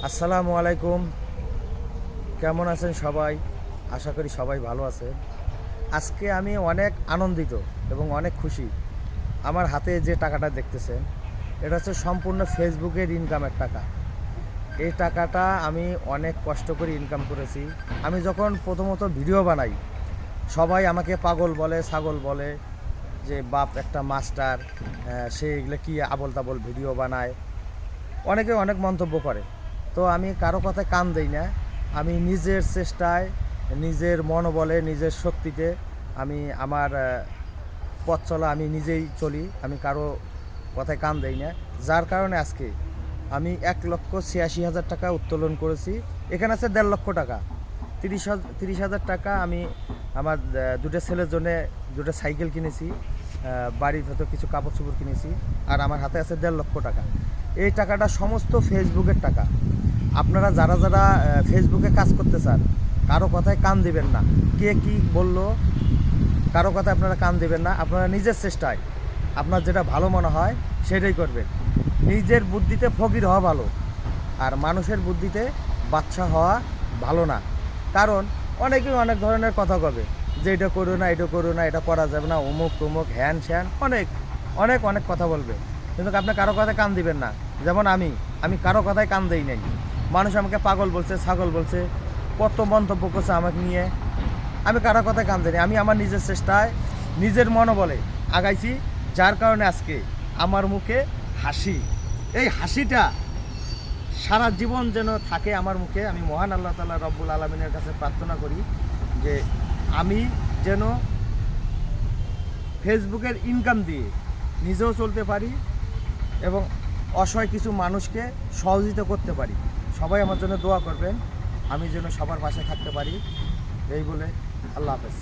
আসসালামু আলাইকুম। কেমন আছেন সবাই? আশা করি সবাই ভালো আছে। আজকে আমি অনেক আনন্দিত এবং অনেক খুশি। আমার হাতে যে টাকাটা দেখতেছেন, এটা হচ্ছে সম্পূর্ণ ফেসবুকের ইনকামের টাকা। এই টাকাটা আমি অনেক কষ্ট করে ইনকাম করেছি। আমি যখন প্রথমত ভিডিও বানাই, সবাই আমাকে পাগল বলে, ছাগল বলে, যে বাপ একটা মাস্টার, সে এগুলো কী আবল তাবল ভিডিও বানায়। অনেকে অনেক মন্তব্য করে। তো আমি কারো কথায় কান দেই না। আমি নিজের চেষ্টায়, নিজের মনোবলে, নিজের শক্তিতে আমি আমার পথ চলা আমি নিজেই চলি। আমি কারো কথায় কান দেই না। যার কারণে আজকে আমি 1,86,000 টাকা উত্তোলন করেছি। এখানে আছে 1.5 লক্ষ টাকা। 30,000 টাকা আমি আমার দুটো ছেলের জন্যে দুটো সাইকেল কিনেছি, বাড়ির ভেতর কিছু কাপড় চোপড় কিনেছি। আর আমার হাতে আছে 1.5 লক্ষ টাকা। এই টাকাটা সমস্ত ফেসবুকের টাকা। আপনারা যারা যারা ফেসবুকে কাজ করতে চান, কারো কথায় কান দিবেন না। কে কি বলল, কারো কথায় আপনারা কান দিবেন না। আপনারা নিজের চেষ্টায় আপনার যেটা ভালো মনে হয় সেটাই করবেন। নিজের বুদ্ধিতে ফকির হওয়া ভালো, আর মানুষের বুদ্ধিতে বাচ্চা হওয়া ভালো না। কারণ অনেকেই অনেক ধরনের কথা কবে, যে এটা করো না, এটা করো না, এটা করা যাবে না, অমুক তমুক, হ্যান স্যান, অনেক অনেক অনেক কথা বলবে। কিন্তু আপনি কারো কথায় কান দিবেন না। যেমন আমি কারো কথায় কান দেই নাই। মানুষ আমাকে পাগল বলছে, ছাগল বলছে, কত মন্তব্য করছে আমাকে নিয়ে। আমি কারো কথায় কান দিই। আমি আমার নিজের চেষ্টায়, নিজের মনোবলে আগাইছি। যার কারণে আজকে আমার মুখে হাসি। এই হাসিটা সারা জীবন যেন থাকে আমার মুখে। আমি মহান আল্লাহ তাআলা রব্বুল আলামিনের কাছে প্রার্থনা করি যে আমি যেন ফেসবুকের ইনকাম দিয়ে নিজেও চলতে পারি এবং অসহায় কিছু মানুষকে সহযোগিতা করতে পারি। সবাই আমার জন্য দোয়া করবেন, আমি যেন সবার পাশে থাকতে পারি। এই বলে আল্লাহ হাফেজ।